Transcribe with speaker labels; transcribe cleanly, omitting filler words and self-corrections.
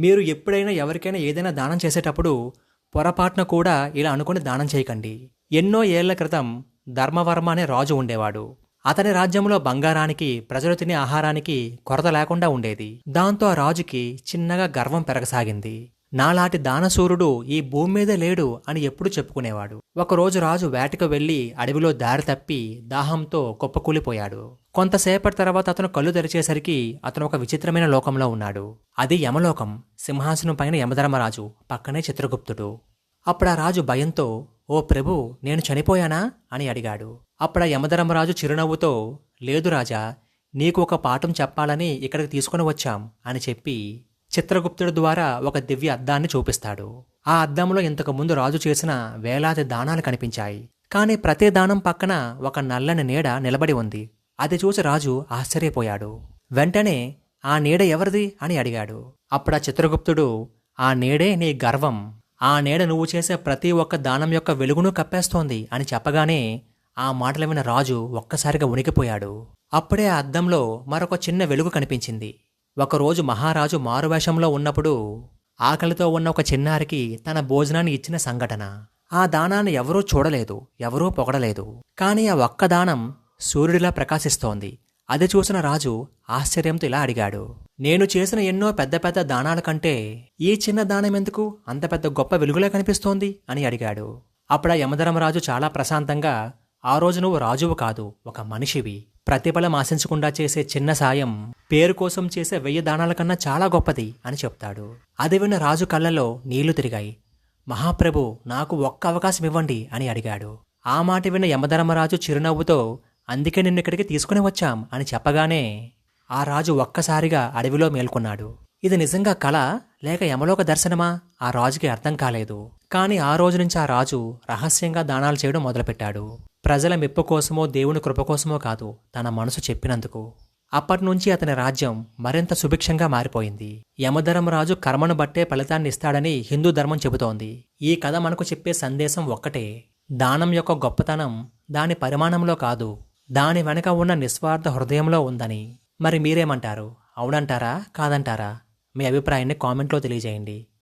Speaker 1: మీరు ఎప్పుడైనా ఎవరికైనా ఏదైనా దానం చేసేటప్పుడు పొరపాటున కూడా ఇలా అనుకుని దానం చేయకండి. ఎన్నో ఏళ్ల క్రితం ధర్మవర్మ అనే రాజు ఉండేవాడు. అతని రాజ్యంలో బంగారానికి, ప్రజలు తినే ఆహారానికి కొరత లేకుండా ఉండేది. దాంతో ఆ రాజుకి చిన్నగా గర్వం పెరగసాగింది. నాలాంటి దానశూరుడు ఈ భూమి మీదే లేడు అని ఎప్పుడూ చెప్పుకునేవాడు. ఒకరోజు రాజు వేటకు వెళ్లి అడవిలో దారి తప్పి దాహంతో కుప్పకూలిపోయాడు. కొంతసేపటి తర్వాత అతను కళ్ళు తెరిచేసరికి అతను ఒక విచిత్రమైన లోకంలో ఉన్నాడు. అది యమలోకం. సింహాసనం పైన యమధర్మరాజు, పక్కనే చిత్రగుప్తుడు. అప్పుడా రాజు భయంతో, ఓ ప్రభు, నేను చనిపోయానా అని అడిగాడు. అప్పుడా యమధర్మరాజు చిరునవ్వుతో, లేదు రాజా, నీకు ఒక పాఠం చెప్పాలని ఇక్కడికి తీసుకుని వచ్చాం అని చెప్పి చిత్రగుప్తుడి ద్వారా ఒక దివ్య అద్దాన్ని చూపిస్తాడు. ఆ అద్దంలో ఇంతకు ముందు రాజు చేసిన వేలాది దానాలు కనిపించాయి. కాని ప్రతి దానం పక్కన ఒక నల్లని నీడ నిలబడి ఉంది. అది చూసి రాజు ఆశ్చర్యపోయాడు. వెంటనే ఆ నీడ ఎవరిది అని అడిగాడు. అప్పుడా చిత్రగుప్తుడు, ఆ నీడే నీ గర్వం. ఆ నీడ నువ్వు చేసే ప్రతి ఒక్క దానం యొక్క వెలుగును కప్పేస్తోంది అని చెప్పగానే ఆ మాటలు విన్న రాజు ఒక్కసారిగా ఉనికిపోయాడు. అప్పుడే ఆ అద్దంలో మరొక చిన్న వెలుగు కనిపించింది. ఒకరోజు మహారాజు మారువేషంలో ఉన్నప్పుడు ఆకలితో ఉన్న ఒక చిన్నారికి తన భోజనాన్ని ఇచ్చిన సంఘటన. ఆ దానాన్ని ఎవరూ చూడలేదు, ఎవరూ పొగడలేదు. కాని ఆ ఒక్క దానం సూర్యుడిలా ప్రకాశిస్తోంది. అది చూసిన రాజు ఆశ్చర్యంతో ఇలా అడిగాడు, నేను చేసిన ఎన్నో పెద్ద పెద్ద దానాల కంటే ఈ చిన్న దానం ఎందుకు అంత పెద్ద గొప్ప వెలుగులా కనిపిస్తోంది అని అడిగాడు. అప్పుడా యమధర్మరాజు చాలా ప్రశాంతంగా, ఆ రోజు నువ్వు రాజువు కాదు, ఒక మనిషివి. ప్రతిఫలం ఆశించకుండా చేసే చిన్న సాయం పేరు కోసం చేసే 1000 దానాల కన్నా చాలా గొప్పది అని చెప్తాడు. అది విన్న రాజు కళ్ళలో నీళ్లు తిరిగాయి. మహాప్రభు, నాకు ఒక్క అవకాశం ఇవ్వండి అని అడిగాడు. ఆ మాట విన్న యమధర్మరాజు చిరునవ్వుతో, అందుకే నిన్నిక్కడికి తీసుకుని వచ్చాం అని చెప్పగానే ఆ రాజు ఒక్కసారిగా అడవిలో మేల్కొన్నాడు. ఇది నిజంగా కల లేక యమలోక దర్శనమా? ఆ రాజుకి అర్థం కాలేదు. కాని ఆ రోజు నుంచి ఆ రాజు రహస్యంగా దానాలు చేయడం మొదలుపెట్టాడు. ప్రజల మెప్పు కోసమో దేవుని కృప కోసమో కాదు, తన మనసు చెప్పినందుకు. అప్పటినుంచి అతని రాజ్యం మరింత సుభిక్షంగా మారిపోయింది. యమధర్మరాజు కర్మను బట్టే ఫలితాన్ని ఇస్తాడని హిందూ ధర్మం చెబుతోంది. ఈ కథ మనకు చెప్పే సందేశం ఒక్కటే, దానం యొక్క గొప్పతనం దాని పరిమాణంలో కాదు, దాని వెనక ఉన్న నిస్వార్థ హృదయంలో ఉందని. మరి మీరేమంటారు? అవునంటారా, కాదంటారా? మీ అభిప్రాయాన్ని కామెంట్లో తెలియజేయండి.